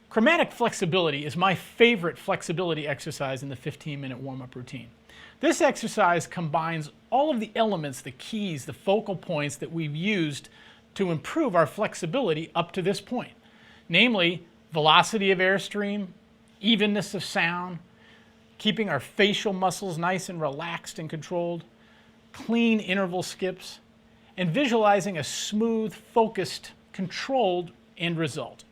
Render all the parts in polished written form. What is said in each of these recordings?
Chromatic flexibility is my favorite flexibility exercise in the 15-minute warm-up routine. This exercise combines all of the elements, the keys, the focal points that we've used to improve our flexibility up to this point. Namely, velocity of airstream, evenness of sound, keeping our facial muscles nice and relaxed and controlled, clean interval skips, and visualizing a smooth, focused, controlled end result.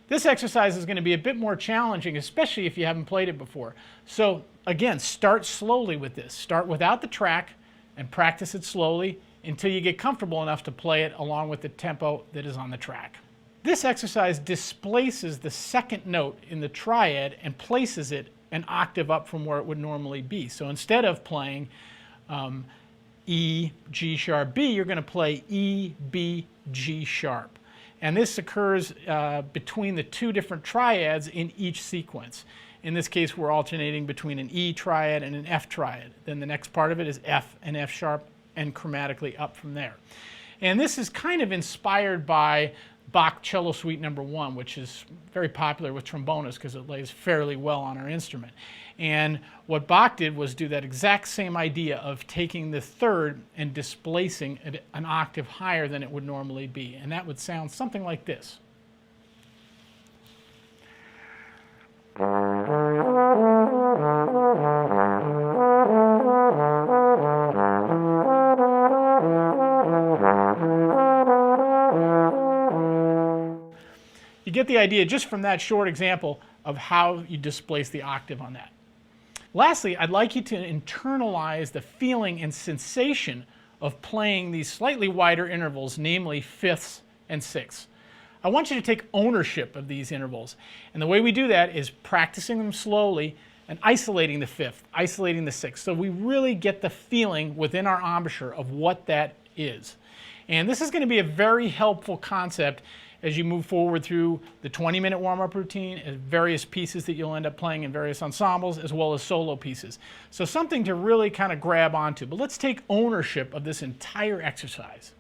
This exercise is going to be a bit more challenging, especially if you haven't played it before. So again, start slowly with this. Start without the track and practice it slowly until you get comfortable enough to play it along with the tempo that is on the track. This exercise displaces the second note in the triad and places it an octave up from where it would normally be. So instead of playing E, G sharp, B, you're going to play E, B, G sharp. And this occurs between the two different triads in each sequence. In this case, we're alternating between an E triad and an F triad. Then the next part of it is F and F sharp, and chromatically up from there. And this is kind of inspired by Bach Cello Suite No. 1, which is very popular with trombonists because it lays fairly well on our instrument. And what Bach did was do that exact same idea of taking the third and displacing it an octave higher than it would normally be. And that would sound something like this. You get the idea just from that short example of how you displace the octave on that. Lastly, I'd like you to internalize the feeling and sensation of playing these slightly wider intervals, namely fifths and sixths. I want you to take ownership of these intervals. And the way we do that is practicing them slowly and isolating the fifth, isolating the sixth. So we really get the feeling within our embouchure of what that is. And this is going to be a very helpful concept as you move forward through the 20-minute warm-up routine, and various pieces that you'll end up playing in various ensembles, as well as solo pieces. So something to really kind of grab onto. But let's take ownership of this entire exercise.